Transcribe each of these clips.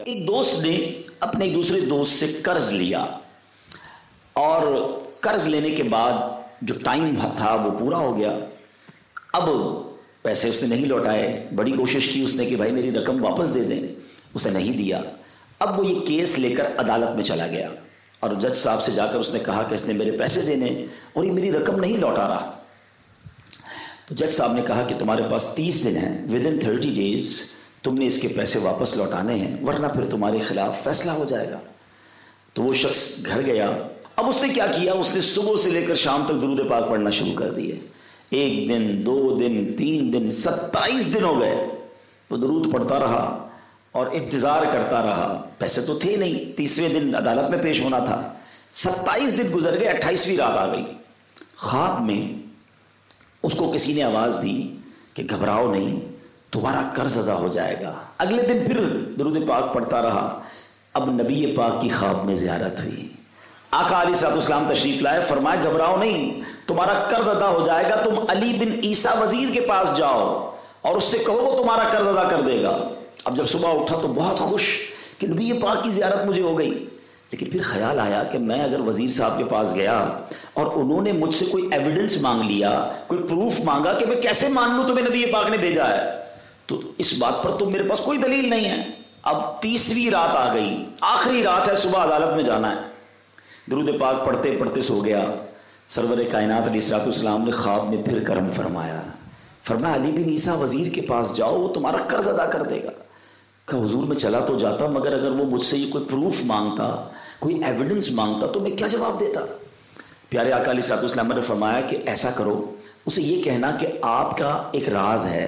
ایک دوست نے اپنے ایک دوسرے دوست سے قرض لیا اور قرض لینے کے بعد جو ٹائم تھا وہ پورا ہو گیا. اب پیسے اس نے نہیں لوٹائے. بڑی کوشش کی اس نے کہ بھائی میری رقم واپس دے دیں, اس نے نہیں دیا. اب وہ یہ کیس لے کر عدالت میں چلا گیا اور جج صاحب سے جا کر اس نے کہا کہ اس نے میرے پیسے دینے اور یہ میری رقم نہیں لوٹا رہا. تو جج صاحب نے کہا کہ تمہارے پاس 30 دن ہیں, ودن 30 days تم نے اس کے پیسے واپس لوٹانے ہیں ورنہ پھر تمہارے خلاف فیصلہ ہو جائے گا. تو وہ شخص گھر گیا. اب اس نے کیا کیا, اس نے صبح سے لے کر شام تک درود پاک پڑھنا شروع کر دیے. 1 دن 2 دن 3 دن 27 دن ہو گئے. وہ درود پڑھتا رہا اور انتظار کرتا رہا. پیسے تو تھے نہیں, 30ویں دن عدالت میں پیش ہونا تھا. 27 دن گزر گئے, 28ویں رات آ گئی. خواب میں اس کو کسی نے آواز دی کہ گھبراؤ نہیں, تمہارا قرض ادا ہو جائے گا. اگلے دن پھر درود پاک پڑھتا رہا. اب نبی پاک کی خواب میں زیارت ہوئی. آقا علیہ السلام تشریف لائے, فرمایا گھبراؤ نہیں, تمہارا قرض ادا ہو جائے گا. تم علی بن عیسیٰ وزیر کے پاس جاؤ اور اس سے کہو وہ تمہارا قرض ادا کر دے گا. اب جب صبح اٹھا تو بہت خوش کہ نبی پاک کی زیارت مجھے ہو گئی. لیکن پھر خیال آیا کہ میں اگر وزیر صاحب کے پاس گیا اور انہوں نے مجھ سے کوئی ایویڈنس مانگ لیا, کوئی پروف مانگا, کہ میں کیسے مان لوں تمہیں نبی پاک نے بھیجا ہے, تو اس بات پر تو میرے پاس کوئی دلیل نہیں ہے. اب 30ویں رات آ گئی, آخری رات ہے, صبح عدالت میں جانا ہے. درود پاک پڑھتے پڑھتے سو گیا. سرور کائنات علیہ السلام نے خواب میں پھر کرم فرمایا. فرمایا علی بن عیسیٰ وزیر کے پاس جاؤ, وہ تمہارا قرض ادا کر دے گا. کہ حضور میں چلا تو جاتا, مگر اگر وہ مجھ سے یہ کوئی پروف مانگتا, کوئی ایویڈنس مانگتا تو میں کیا جواب دیتا. پیارے آقا علیہ السلام نے فرمایا کہ ایسا کرو, اسے یہ کہنا کہ آپ کا ایک راز ہے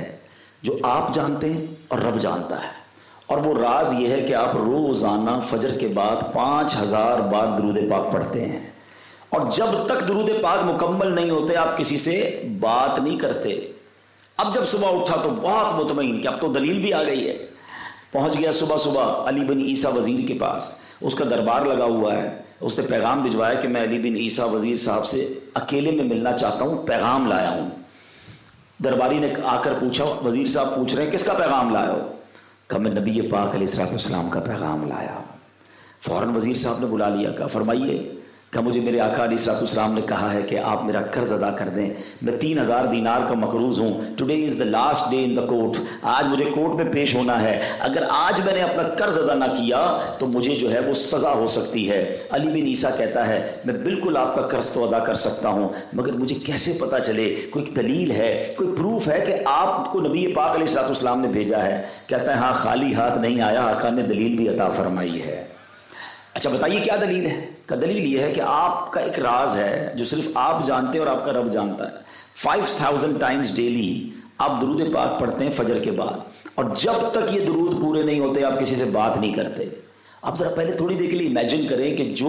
جو آپ جانتے ہیں اور رب جانتا ہے, اور وہ راز یہ ہے کہ آپ روزانہ فجر کے بعد 5000 بار درود پاک پڑھتے ہیں, اور جب تک درود پاک مکمل نہیں ہوتے آپ کسی سے بات نہیں کرتے. اب جب صبح اٹھا تو بہت مطمئن کہ اب تو دلیل بھی آ گئی ہے. پہنچ گیا صبح علی بن عیسیٰ وزیر کے پاس. اس کا دربار لگا ہوا ہے. اس نے پیغام بھجوایا کہ میں علی بن عیسیٰ وزیر صاحب سے اکیلے میں ملنا چاہتا ہوں, پیغام لایا ہوں. درباری نے آ کر پوچھا, وزیر صاحب پوچھ رہے ہیں کس کا پیغام لایا ہو؟ کہ میں نبی پاک علیہ السلام کا پیغام لایا. فوراً وزیر صاحب نے بلا لیا. کہا فرمائیے. کہ مجھے میرے آقا علیہ السلام نے کہا ہے کہ آپ میرا قرض ادا کر دیں. میں 3000 دینار کا مقروض ہوں. Today is the last day in the court. آج مجھے کورٹ میں پیش ہونا ہے. اگر آج میں نے اپنا قرض ادا نہ کیا تو مجھے جو ہے وہ سزا ہو سکتی ہے. علی بن عیسیٰ کہتا ہے میں بالکل آپ کا قرض تو ادا کر سکتا ہوں, مگر مجھے کیسے پتا چلے, کوئی دلیل ہے, کوئی پروف ہے کہ آپ کو نبی پاک علیہ السلام نے بھیجا ہے؟ کہتا ہے ہاں, خالی ہاتھ نہیں آیا, آقا نے دلیل بھی عطا فرمائی ہے. اچھا بتائیے کیا دلیل ہے؟ کا دلیل یہ ہے کہ آپ کا ایک راز ہے جو صرف آپ جانتے ہیں اور آپ کا رب جانتا ہے. 5000 ٹائمز ڈیلی آپ درود پاک پڑھتے ہیں فجر کے بعد, اور جب تک یہ درود پورے نہیں ہوتے آپ کسی سے بات نہیں کرتے. آپ ذرا پہلے تھوڑی دیر کے لیے امیجن کریں کہ جو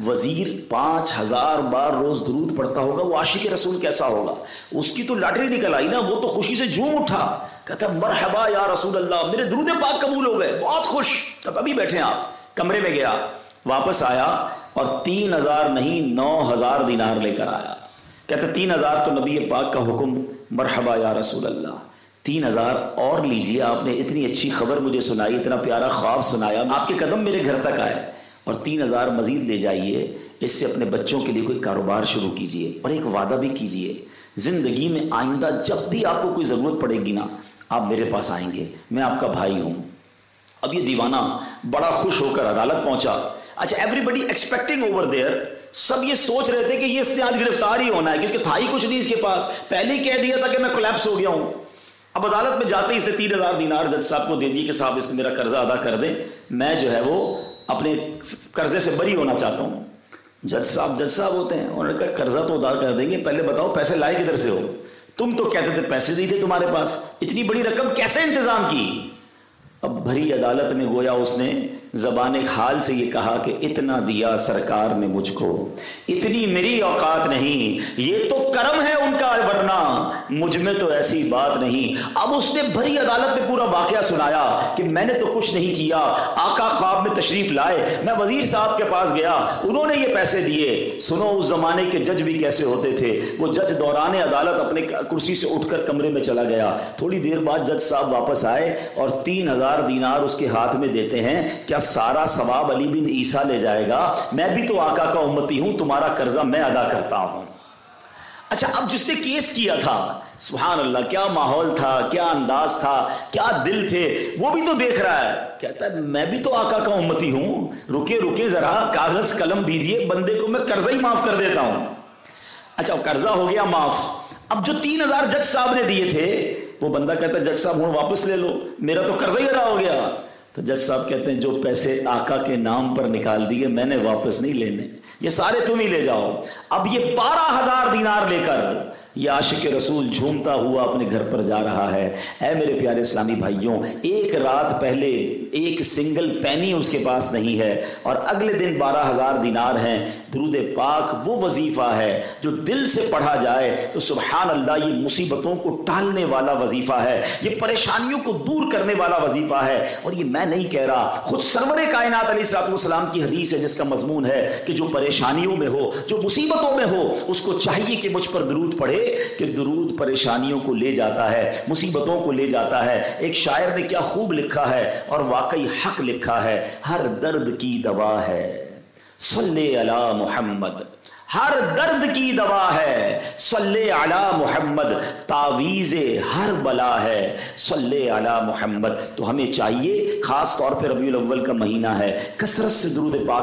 وزیر 5000 بار روز درود پڑھتا ہوگا وہ عاشق رسول کیسا ہوگا. اس کی تو لاٹری نکل آئی نا, وہ تو خوشی سے جھوم اٹھا, کہتا مرحبا یا رسول اللہ, میرے درود پاک قبول ہو گئے, بہت خوش. تب ابھی بیٹھے آپ, کمرے میں گیا, واپس آیا اور 3000 نہیں 9000 دینار لے کر آیا. کہتے 3000 تو نبی پاک کا حکم, مرحبا یا رسول اللہ, 3000 اور لیجئے, آپ نے اتنی اچھی خبر مجھے سنائی, اتنا پیارا خواب سنایا, آپ کے قدم میرے گھر تک آئے, اور 3000 مزید لے جائیے, اس سے اپنے بچوں کے لیے کوئی کاروبار شروع کیجئے, اور ایک وعدہ بھی کیجئے, زندگی میں آئندہ جب بھی آپ کو کوئی ضرورت پڑے گی نا, آپ میرے پاس آئیں گے, میں آپ کا بھائی ہوں. اب یہ دیوانہ بڑا خوش ہو کر عدالت پہنچا. اچھا everybody expecting over there, سب یہ سوچ رہے تھے کہ یہ اس نے آج گرفتار ہی ہونا ہے, کیونکہ تھا ہی کچھ نہیں اس کے پاس, پہلے ہی کہہ دیا تھا کہ میں کولیپس ہو گیا ہوں. اب عدالت میں جاتے ہی اس نے 3000 دینار جج صاحب کو دے دیے کہ صاحب اس نے میرا قرضہ ادا کر دیں, میں جو ہے وہ اپنے قرضے سے بری ہونا چاہتا ہوں. جج صاحب ہوتے ہیں, انہوں نے کہا قرضہ تو ادا کر دیں گے, پہلے بتاؤ پیسے لائے کدھر سے ہو؟ تم تو کہتے تھے پیسے نہیں تھے تمہارے پاس, اتنی بڑی رقم کیسے انتظام کی؟ اب بھری عدالت میں گویا اس نے زبان حال سے یہ کہا کہ اتنا دیا سرکار نے مجھ کو, اتنی میری اوقات نہیں, یہ تو کرم ہے ان کا, ورنہ مجھ میں تو ایسی بات نہیں. اب اس نے بھری عدالت میں پورا واقعہ سنایا کہ میں نے تو کچھ نہیں کیا, آقا خواب میں تشریف لائے, میں وزیر صاحب کے پاس گیا, انہوں نے یہ پیسے دیے. سنو اس زمانے کے جج بھی کیسے ہوتے تھے. وہ جج دوران عدالت اپنے کرسی سے اٹھ کر کمرے میں چلا گیا. تھوڑی دیر بعد جج صاحب واپس آئے اور 3000 1000 دینار اس کے ہاتھ میں دیتے ہیں، کیا سارا ثواب علی بن عیسیٰ لے جائے گا؟ میں بھی تو آقا کا امتی ہوں، تمہارا قرضہ میں ادا کرتا ہوں۔ اچھا، اب جس نے کیس کیا تھا، سبحان اللہ، کیا ماحول تھا، کیا انداز تھا، کیا دل تھے، وہ بھی تو دیکھ رہا ہے، کہتا ہے میں بھی تو آقا کا امتی ہوں، رکے ذرا، کاغذ قلم دیجئے، بندے کو میں قرضہ ہی معاف کر دیتا ہوں۔ اچھا، قرضہ ہو گیا معاف۔ اب جو 3000 جج صاحب نے دیے تھے، وہ بندہ کہتا ہے جج صاحب ہوں واپس لے لو، میرا تو قرضہ ہی ادا ہو گیا۔ تو جج صاحب کہتے ہیں جو پیسے آقا کے نام پر نکال دیے میں نے واپس نہیں لینے، یہ سارے تم ہی لے جاؤ۔ اب یہ 12000 دینار لے کر یہ عاشق رسول جھومتا ہوا اپنے گھر پر جا رہا ہے۔ اے میرے پیارے اسلامی بھائیوں، ایک رات پہلے ایک سنگل پینی اس کے پاس نہیں ہے، اور اگلے دن 12000 دینار ہیں۔ درود پاک وہ وظیفہ ہے جو دل سے پڑھا جائے تو سبحان اللہ، یہ مصیبتوں کو ٹالنے والا وظیفہ ہے، یہ پریشانیوں کو دور کرنے والا وظیفہ ہے۔ اور یہ میں نہیں کہہ رہا، خود سرور کائنات علیہ الصلوۃ والسلام کی حدیث ہے جس کا مضمون ہے کہ جو پریشانیوں میں ہو، جو مصیبتوں میں ہو، اس کو چاہیے کہ مجھ پر درود پڑھے، کہ درود پریشانیوں کو لے جاتا ہے، مصیبتوں کو لے جاتا ہے۔ ایک شاعر نے کیا خوب لکھا ہے، اور واقعی حق لکھا ہے، ہر درد کی دوا ہے صلی علی محمد، ہر درد کی دوا ہے صلی علی محمد، تعویذ ہر بلا ہے صلی علی محمد۔ تو ہمیں چاہیے، خاص طور پہ ربیع الاول کا مہینہ ہے، کثرت سے درود پاک